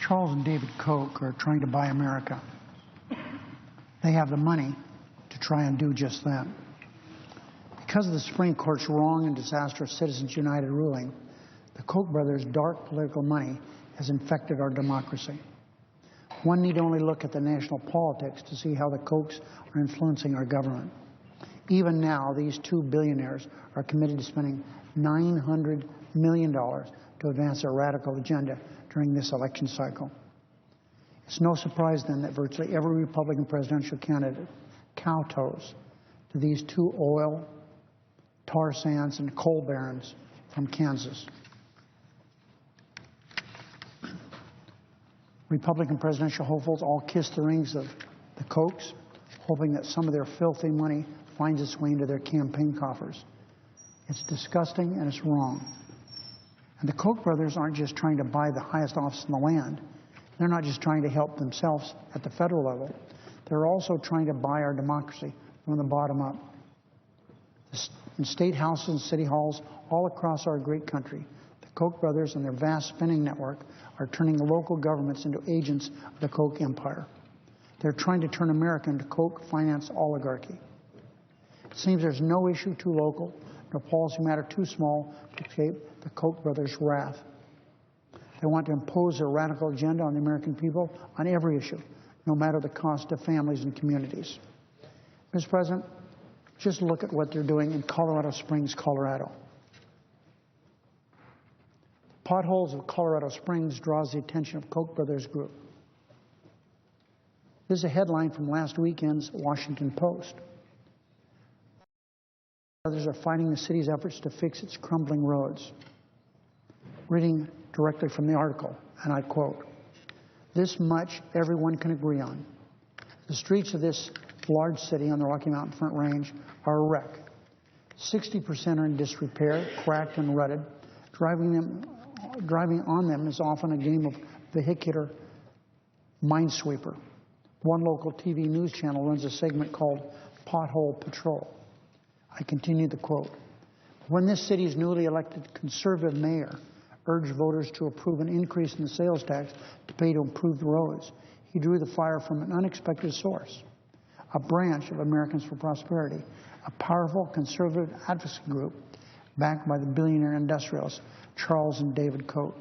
Charles and David Koch are trying to buy America. They have the money to try and do just that. Because of the Supreme Court's wrong and disastrous Citizens United ruling, the Koch brothers' dark political money has infected our democracy. One need only look at the national politics to see how the Kochs are influencing our government. Even now, these two billionaires are committed to spending $900 million to advance their radical agenda during this election cycle. It's no surprise then that virtually every Republican presidential candidate kowtows to these two oil, tar sands, and coal barons from Kansas. Republican presidential hopefuls all kiss the rings of the Kochs, hoping that some of their filthy money finds its way into their campaign coffers. It's disgusting and it's wrong. And the Koch brothers aren't just trying to buy the highest office in the land. They're not just trying to help themselves at the federal level. They're also trying to buy our democracy from the bottom up. In state houses and city halls all across our great country, the Koch brothers and their vast spending network are turning local governments into agents of the Koch empire. They're trying to turn America into Koch-financed oligarchy. It seems there's no issue too local, no policy matter too small to escape the Koch brothers' wrath. They want to impose their radical agenda on the American people on every issue, no matter the cost to families and communities. Mr. President, just look at what they're doing in Colorado Springs, Colorado. Potholes of Colorado Springs draws the attention of Koch brothers group. This is a headline from last weekend's Washington Post. Others are fighting the city's efforts to fix its crumbling roads. Reading directly from the article, and I quote, "This much everyone can agree on. The streets of this large city on the Rocky Mountain Front Range are a wreck. 60% are in disrepair, cracked and rutted. Driving on them is often a game of vehicular minesweeper. One local TV news channel runs a segment called Pothole Patrol." I continue the quote. "When this city's newly elected conservative mayor urged voters to approve an increase in the sales tax to pay to improve the roads, he drew the fire from an unexpected source, a branch of Americans for Prosperity, a powerful conservative advocacy group backed by the billionaire industrialists Charles and David Koch.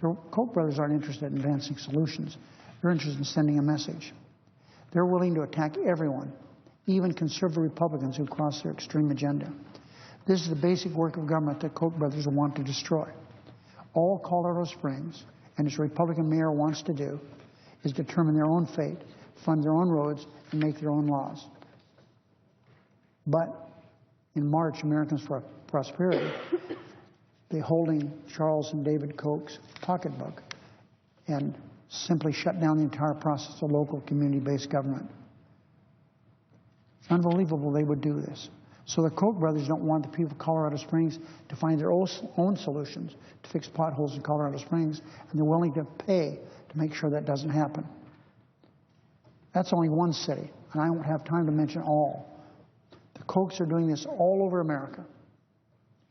The Koch brothers aren't interested in advancing solutions. They're interested in sending a message. They're willing to attack everyone, even conservative Republicans who cross their extreme agenda. This is the basic work of government that Koch brothers want to destroy. All Colorado Springs and its Republican mayor wants to do is determine their own fate, fund their own roads, and make their own laws. But in March, Americans for Prosperity, they holding Charles and David Koch's pocketbook and simply shut down the entire process of local community-based government. It's unbelievable they would do this. So the Koch brothers don't want the people of Colorado Springs to find their own solutions to fix potholes in Colorado Springs, and they're willing to pay to make sure that doesn't happen. That's only one city, and I don't have time to mention all. The Kochs are doing this all over America.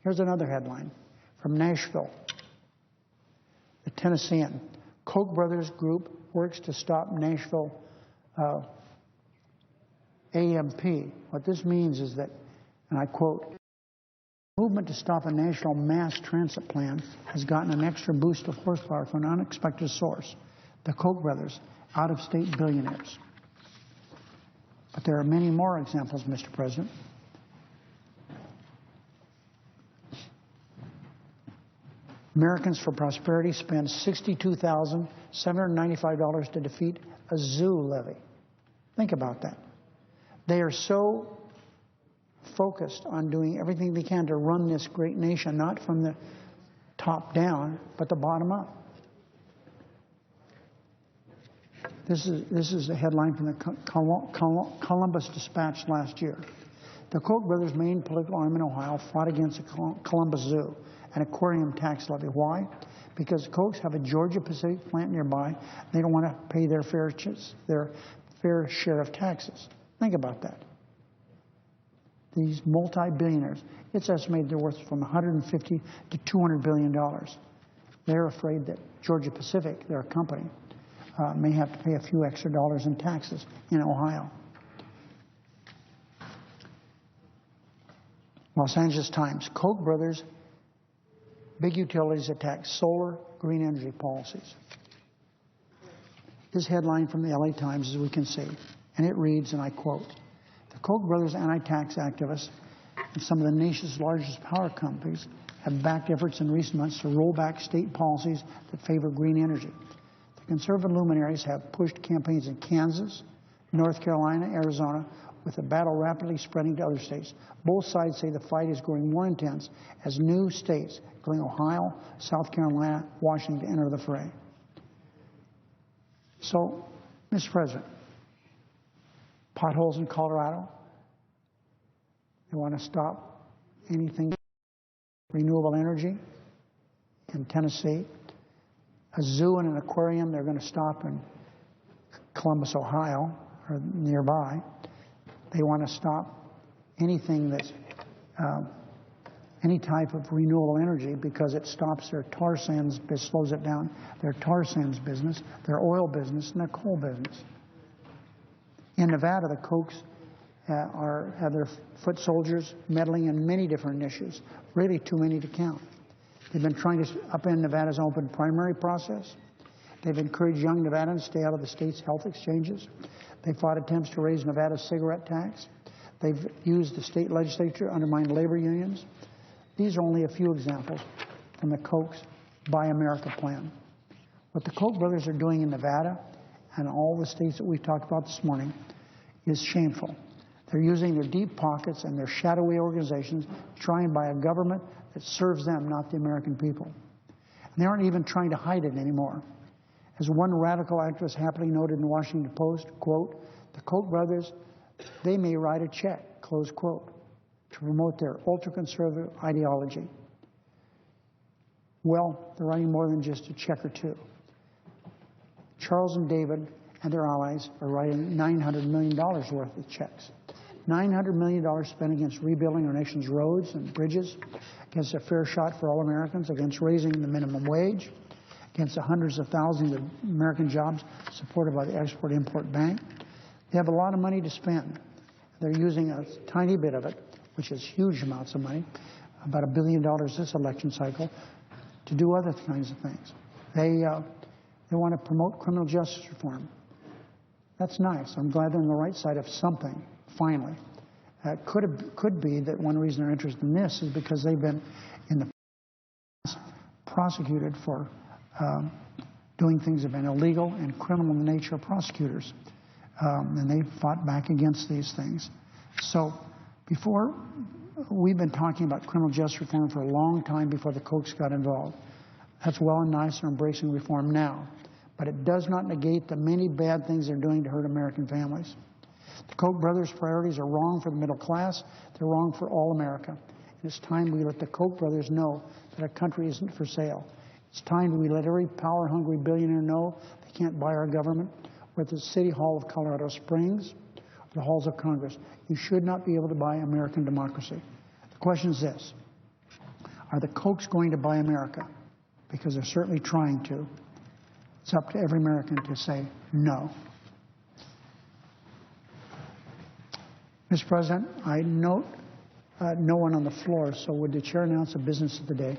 Here's another headline from Nashville, the Tennessean. Koch brothers group works to stop Nashville AMP. What this means is that, and I quote, "The movement to stop a national mass transit plan has gotten an extra boost of horsepower from an unexpected source, the Koch brothers, out-of-state billionaires." But there are many more examples, Mr. President. Americans for Prosperity spend $62,795 to defeat a zoo levy. Think about that. They are so focused on doing everything they can to run this great nation, not from the top down, but the bottom up. This is a headline from the Columbus Dispatch last year. The Koch brothers' main political arm in Ohio fought against the Columbus Zoo, an aquarium tax levy. Why? Because the Kochs have a Georgia Pacific plant nearby. They don't want to pay their fair share of taxes. Think about that. These multi-billionaires, it's estimated they're worth from $150 to $200 billion. They're afraid that Georgia Pacific, their company, may have to pay a few extra dollars in taxes in Ohio. Los Angeles Times, Koch Brothers, big utilities attack solar green energy policies. This headline from the LA Times, as we can see, and it reads, and I quote, the Koch Brothers anti-tax activists and some of the nation's largest power companies have backed efforts in recent months to roll back state policies that favor green energy. The conservative luminaries have pushed campaigns in Kansas, North Carolina, Arizona, with the battle rapidly spreading to other states. Both sides say the fight is growing more intense as new states, including Ohio, South Carolina, Washington, enter the fray. So, Mr. President, potholes in Colorado, they want to stop anything renewable energy. In Tennessee, a zoo and an aquarium they're going to stop in Columbus, Ohio, or nearby. They want to stop anything that's any type of renewable energy because it stops their tar sands, slows it down, their tar sands business, their oil business, and their coal business. In Nevada, the Kochs have their foot soldiers meddling in many different issues, really too many to count. They've been trying to upend Nevada's open primary process. They've encouraged young Nevadans to stay out of the state's health exchanges. They fought attempts to raise Nevada's cigarette tax. They've used the state legislature to undermine labor unions. These are only a few examples from the Koch's Buy America plan. What the Koch brothers are doing in Nevada and all the states that we've talked about this morning is shameful. They're using their deep pockets and their shadowy organizations to try and buy a government that serves them, not the American people. And they aren't even trying to hide it anymore. As one radical activist happily noted in the Washington Post, quote, the Koch brothers, they may write a check, close quote, to promote their ultra-conservative ideology. Well, they're writing more than just a check or two. Charles and David and their allies are writing $900 million worth of checks. $900 million spent against rebuilding our nation's roads and bridges, against a fair shot for all Americans, against raising the minimum wage, against the hundreds of thousands of American jobs supported by the Export-Import Bank. They have a lot of money to spend. They're using a tiny bit of it, which is huge amounts of money, about $1 billion this election cycle, to do other kinds of things. They want to promote criminal justice reform. That's nice. I'm glad they're on the right side of something, finally. Could be that one reason they're interested in this is because they've been in the past prosecuted for doing things that have been illegal and criminal in the nature of prosecutors. And they fought back against these things. So before, we've been talking about criminal justice reform for a long time before the Kochs got involved. That's well and nice. They're embracing reform now. But it does not negate the many bad things they're doing to hurt American families. The Koch brothers' priorities are wrong for the middle class. They're wrong for all America. And it's time we let the Koch brothers know that our country isn't for sale. It's time we let every power-hungry billionaire know they can't buy our government, whether it's the City Hall of Colorado Springs or the halls of Congress. You should not be able to buy American democracy. The question is this: are the Kochs going to buy America? Because they're certainly trying to. It's up to every American to say no. Mr. President, I note no one on the floor, so would the chair announce the business of the day?